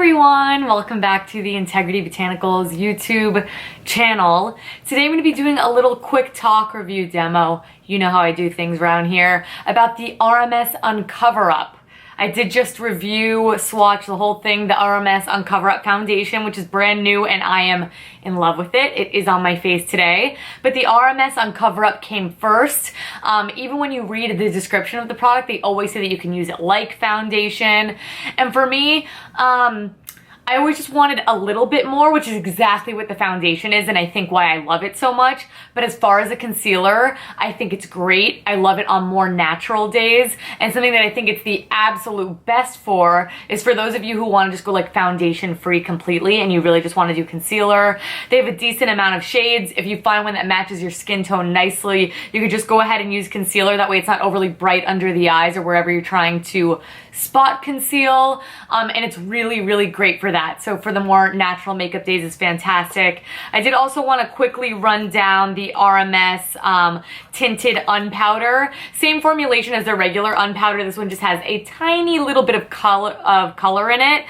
everyone, welcome back to the Integrity Botanicals YouTube channel. Today I'm going to be doing a little quick talk review demo, you know how I do things around here, about the RMS Uncover Up. I did just review, swatch the whole thing, the RMS Uncover Up foundation, which is brand new and I am in love with it. It is on my face today. But the RMS Uncover Up came first. Even when you read the description of the product, they always say that you can use it like foundation. And for me, I always just wanted a little bit more, which is exactly what the foundation is, and I think why I love it so much. But as far as a concealer, I think it's great. I love it on more natural days, and something that I think it's the absolute best for is for those of you who want to just go like foundation free completely and you really just want to do concealer. They have a decent amount of shades. If you find one that matches your skin tone nicely, you could just go ahead and use concealer. That way it's not overly bright under the eyes or wherever you're trying to spot conceal, and it's really, really great for that. So for the more natural makeup days, it's fantastic. I did also want to quickly run down the RMS Tinted Unpowder. Same formulation as the regular Unpowder. This one just has a tiny little bit of color in it.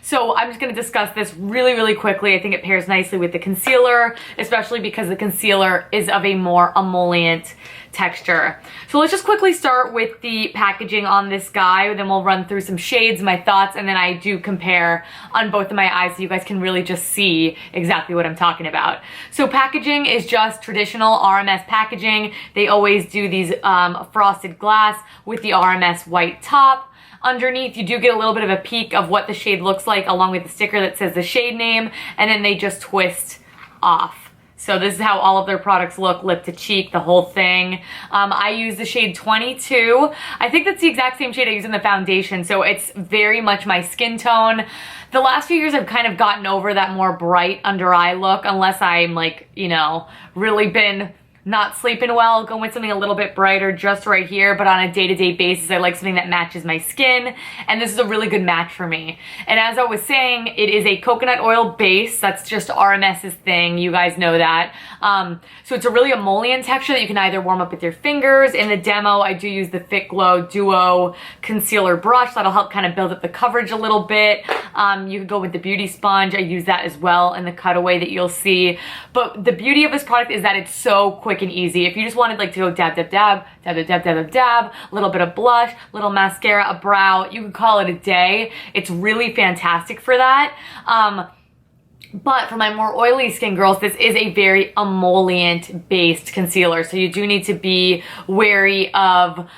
So I'm just going to discuss this really, really quickly. I think it pairs nicely with the concealer, especially because the concealer is of a more emollient texture. So let's just quickly start with the packaging on this guy, then we'll run through some shades, my thoughts, and then I do compare on both of my eyes so you guys can really just see exactly what I'm talking about. So packaging is just traditional RMS packaging. They always do these frosted glass with the RMS white top. Underneath, you do get a little bit of a peek of what the shade looks like along with the sticker that says the shade name, and then they just twist off. So this is how all of their products look, lip to cheek, the whole thing. I use the shade 22. I think that's the exact same shade I use in the foundation, so it's very much my skin tone. The last few years I've kind of gotten over that more bright under eye look, unless I'm like, you know, really been not sleeping well, going with something a little bit brighter just right here, but on a day-to-day basis, I like something that matches my skin, and this is a really good match for me. And as I was saying, it is a coconut oil base. That's just RMS's thing. You guys know that. So it's a really emollient texture that you can either warm up with your fingers. In the demo, I do use the Fit Glow Duo Concealer Brush. That'll help kind of build up the coverage a little bit. You can go with the beauty sponge. I use that as well in the cutaway that you'll see. But the beauty of this product is that it's so quick and easy. If you just wanted like to go dab, dab, dab, dab, dab, dab, dab, dab, dab, a little bit of blush, little mascara, a brow, you could call it a day. It's really fantastic for that. But for my more oily skin girls, this is a very emollient based concealer. So you do need to be wary of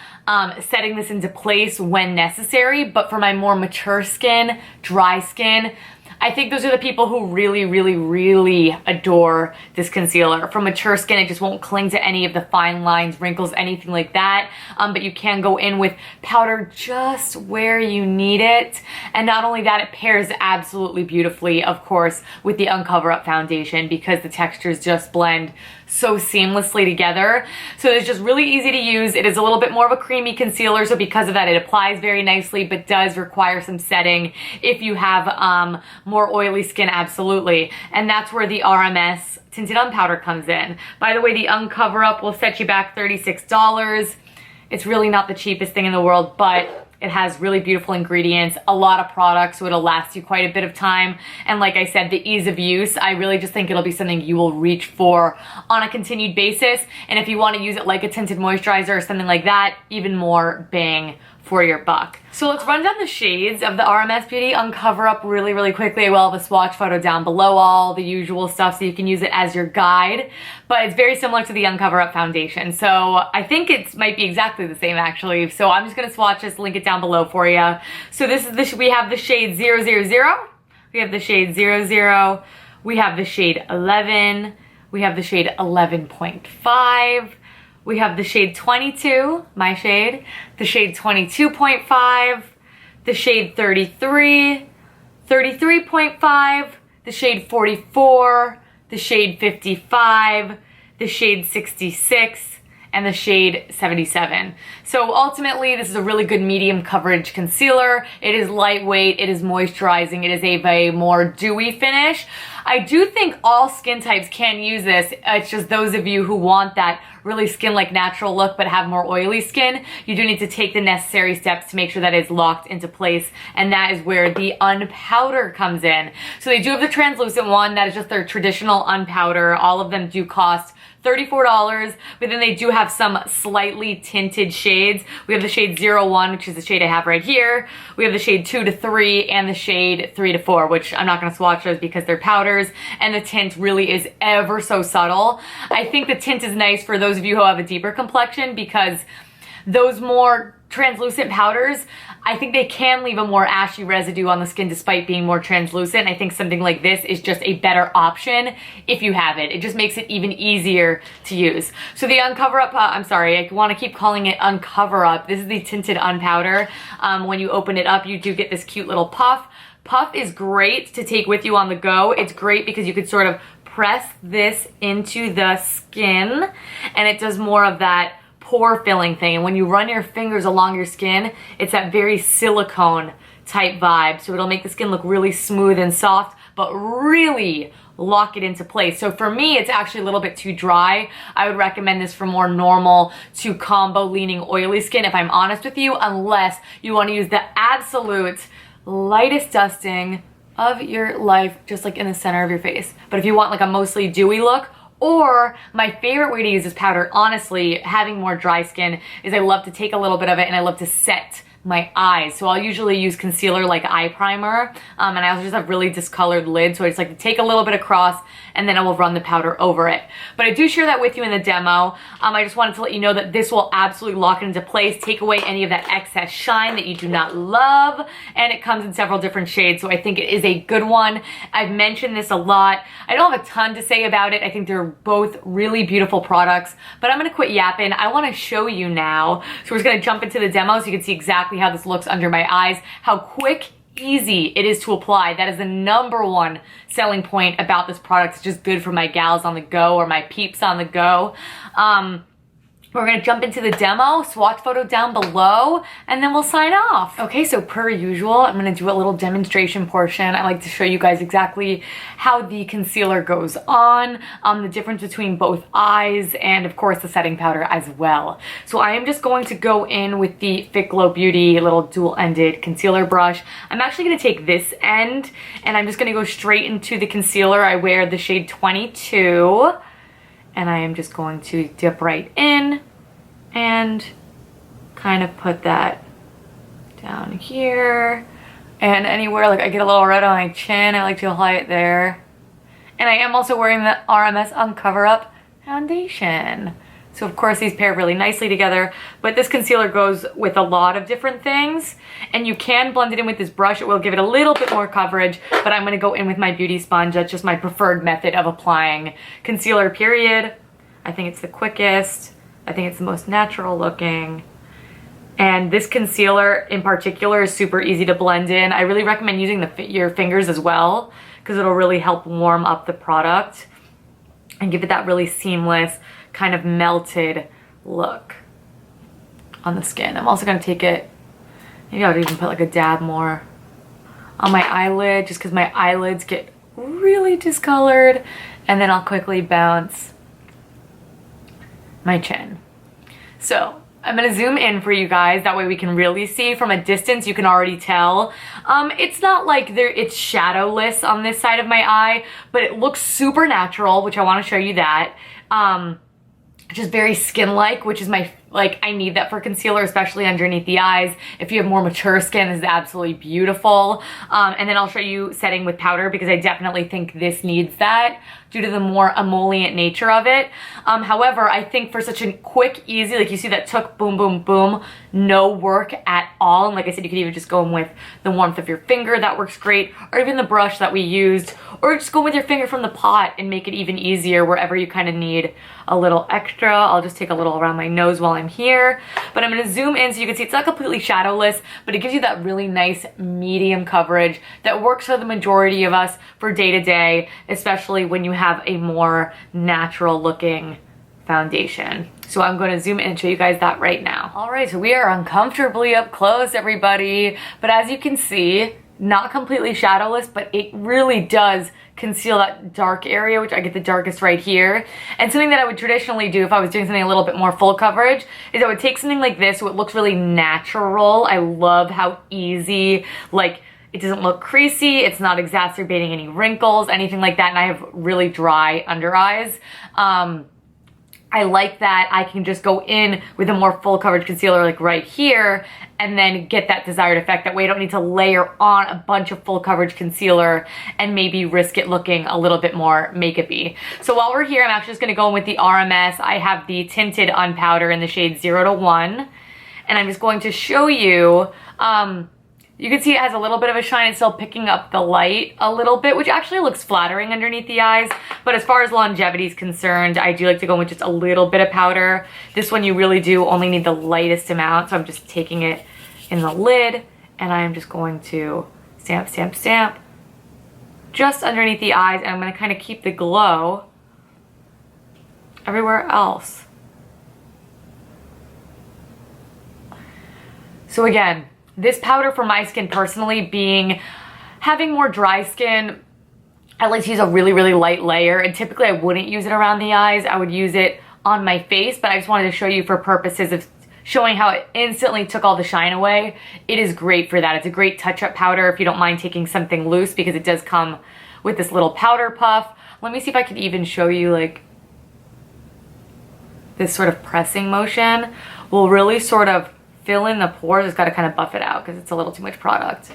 setting this into place when necessary. But for my more mature skin, dry skin, I think those are the people who really, really, really adore this concealer. For mature skin, it just won't cling to any of the fine lines, wrinkles, anything like that. But you can go in with powder just where you need it. And not only that, it pairs absolutely beautifully, of course, with the Uncover Up foundation because the textures just blend so seamlessly together. So it's just really easy to use. It is a little bit more of a creamy concealer, so because of that, it applies very nicely, but does require some setting if you have more oily skin, absolutely. And that's where the RMS Tinted Unpowder comes in. By the way, the Uncover Up will set you back $36. It's really not the cheapest thing in the world, but it has really beautiful ingredients, a lot of products, so it'll last you quite a bit of time. And like I said, the ease of use, I really just think it'll be something you will reach for on a continued basis. And if you want to use it like a tinted moisturizer or something like that, even more bang for your buck. So let's run down the shades of the RMS Beauty Uncover Up really, really quickly. I will have a swatch photo down below, all the usual stuff, so you can use it as your guide. But it's very similar to the Uncover Up foundation. So I think it might be exactly the same actually. So I'm just gonna swatch this, link it down below for you. So this is we have the shade 000, we have the shade 00, we have the shade 11, we have the shade 11.5, we have the shade 22, my shade, the shade 22.5, the shade 33, 33.5, the shade 44, the shade 55, the shade 66, and the shade 77. So ultimately, this is a really good medium coverage concealer. It is lightweight, it is moisturizing, it is a more dewy finish. I do think all skin types can use this. It's just those of you who want that really skin-like natural look but have more oily skin, you do need to take the necessary steps to make sure that it's locked into place, and that is where the unpowder comes in. So they do have the translucent one, that is just their traditional unpowder. All of them do cost $34, but then they do have some slightly tinted shades. We have the shade 01, which is the shade I have right here. We have the shade 2 to 3 and the shade 3 to 4, which I'm not gonna swatch those because they're powders, and the tint really is ever so subtle. I think the tint is nice for those of you who have a deeper complexion, because those more translucent powders, I think they can leave a more ashy residue on the skin despite being more translucent. I think something like this is just a better option if you have it. It just makes it even easier to use. So the Uncover Up, I'm sorry, I want to keep calling it Uncover Up. This is the tinted unpowder. When you open it up, you do get this cute little puff. Puff is great to take with you on the go. It's great because you could sort of press this into the skin, and it does more of that pore filling thing, and when you run your fingers along your skin, it's that very silicone type vibe, so it'll make the skin look really smooth and soft but really lock it into place. So for me, it's actually a little bit too dry. I would recommend this for more normal to combo leaning oily skin, if I'm honest with you, unless you want to use the absolute lightest dusting of your life, just like in the center of your face. But if you want like a mostly dewy look, or my favorite way to use this powder, honestly, having more dry skin, is I love to take a little bit of it and I love to set my eyes. So I'll usually use concealer like eye primer, and I also just have really discolored lids, so I just like to take a little bit across and then I will run the powder over it. But I do share that with you in the demo. I just wanted to let you know that this will absolutely lock it into place, take away any of that excess shine that you do not love, and it comes in several different shades, so I think it is a good one. I've mentioned this a lot. I don't have a ton to say about it. I think they're both really beautiful products, but I'm gonna quit yapping. I wanna show you now. So we're just gonna jump into the demo so you can see exactly how this looks under my eyes, how quick, easy it is to apply. That is the #1 selling point about this product. It's just good for my gals on the go or my peeps on the go. We're gonna jump into the demo, swatch photo down below, and then we'll sign off. Okay, so per usual, I'm gonna do a little demonstration portion. I like to show you guys exactly how the concealer goes on, the difference between both eyes, and of course the setting powder as well. So I am just going to go in with the Fit Glow Beauty little dual-ended concealer brush. I'm actually gonna take this end, and I'm just gonna go straight into the concealer. I wear the shade 22. And I am just going to dip right in and kind of put that down here and anywhere like I get a little red on my chin, I like to apply it there. And I am also wearing the RMS Uncover Up foundation. So of course these pair really nicely together, but this concealer goes with a lot of different things, and you can blend it in with this brush. It will give it a little bit more coverage, but I'm gonna go in with my beauty sponge. That's just my preferred method of applying concealer, period. I think it's the quickest. I think it's the most natural looking. And this concealer in particular is super easy to blend in. I really recommend using your fingers as well, because it'll really help warm up the product and give it that really seamless, kind of melted look on the skin. I'm also gonna take it, maybe I'll even put like a dab more on my eyelid, just because my eyelids get really discolored, and then I'll quickly bounce my chin. So I'm gonna zoom in for you guys, that way we can really see. From a distance you can already tell. It's not like it's shadowless on this side of my eye, but it looks super natural, which I wanna show you that. Just very skin-like, which is I need that for concealer, especially underneath the eyes. If you have more mature skin, this is absolutely beautiful. And then I'll show you setting with powder, because I definitely think this needs that due to the more emollient nature of it. However, I think for such a quick, easy, like you see that took boom, boom, boom, no work at all. And like I said, you could even just go in with the warmth of your finger, that works great, or even the brush that we used, or just go with your finger from the pot and make it even easier wherever you kind of need a little extra. I'll just take a little around my nose while I'm here, but I'm gonna zoom in so you can see it's not completely shadowless, but it gives you that really nice medium coverage that works for the majority of us for day to day, especially when you have a more natural looking foundation. So I'm going to zoom in and show you guys that right now. All right, so we are uncomfortably up close, everybody, but as you can see, not completely shadowless, but it really does conceal that dark area, which I get the darkest right here. And something that I would traditionally do if I was doing something a little bit more full coverage is I would take something like this so it looks really natural. I love how easy, like, it doesn't look creasy, it's not exacerbating any wrinkles, anything like that, and I have really dry under eyes. I like that I can just go in with a more full coverage concealer like right here and then get that desired effect. That way I don't need to layer on a bunch of full coverage concealer and maybe risk it looking a little bit more makeup-y. So while we're here, I'm actually just gonna go in with the RMS. I have the Tinted Unpowder in the shade 0 to 1. And I'm just going to show you, you can see it has a little bit of a shine. It's still picking up the light a little bit, which actually looks flattering underneath the eyes. But as far as longevity is concerned, I do like to go in with just a little bit of powder. This one you really do only need the lightest amount. So I'm just taking it in the lid and I'm just going to stamp, stamp, stamp just underneath the eyes. And I'm gonna kind of keep the glow everywhere else. So again, this powder for my skin personally, having more dry skin, I like to use a really, really light layer, and typically I wouldn't use it around the eyes. I would use it on my face, but I just wanted to show you for purposes of showing how it instantly took all the shine away. It is great for that. It's a great touch-up powder if you don't mind taking something loose, because it does come with this little powder puff. Let me see if I could even show you, like, this sort of pressing motion will really sort of fill in the pores. Just got to kind of buff it out because it's a little too much product.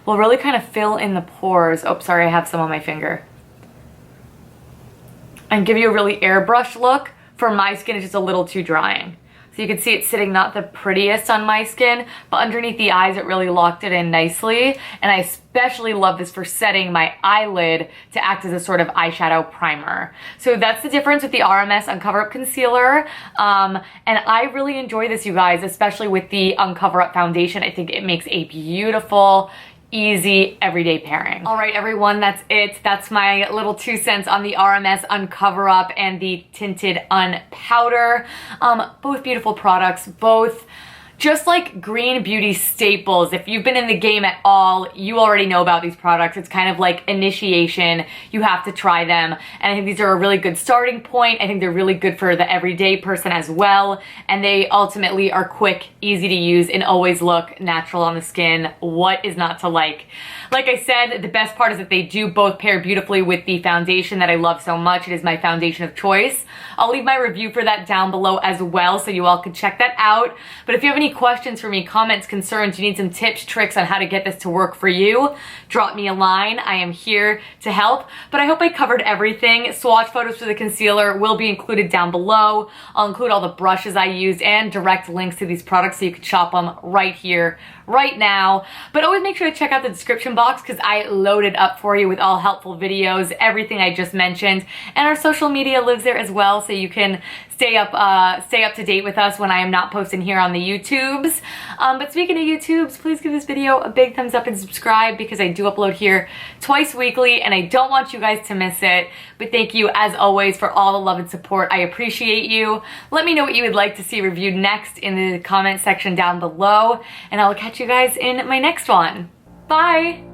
Will really kind of fill in the pores. Oh, sorry, I have some on my finger. And give you a really airbrush look. For my skin, it's just a little too drying. So you can see it's sitting not the prettiest on my skin, but underneath the eyes, it really locked it in nicely. And I especially love this for setting my eyelid to act as a sort of eyeshadow primer. So that's the difference with the RMS Uncover Up Concealer. And I really enjoy this, you guys, especially with the Uncover Up foundation. I think it makes a beautiful, easy everyday pairing. All right, everyone, that's it. That's my little 2 cents on the RMS Uncover Up and the Tinted Unpowder. Both beautiful products, both just like green beauty staples. If you've been in the game at all, you already know about these products. It's kind of like initiation. You have to try them. And I think these are a really good starting point. I think they're really good for the everyday person as well. And they ultimately are quick, easy to use, and always look natural on the skin. What is not to like? Like I said, the best part is that they do both pair beautifully with the foundation that I love so much. It is my foundation of choice. I'll leave my review for that down below as well, so you all can check that out. But if you have any questions for me, comments, concerns, you need some tips, tricks on how to get this to work for you, drop me a line. I am here to help. But I hope I covered everything. Swatch photos for the concealer will be included down below. I'll include all the brushes I used and direct links to these products so you can shop them right here, right now. But always make sure to check out the description box because I loaded up for you with all helpful videos, everything I just mentioned, and our social media lives there as well, so you can stay up to date with us when I am not posting here on the YouTubes. But speaking of YouTubes, please give this video a big thumbs up and subscribe because I do upload here twice weekly and I don't want you guys to miss it. But thank you as always for all the love and support. I appreciate you. Let me know what you would like to see reviewed next in the comment section down below, and I will catch you guys in my next one. Bye!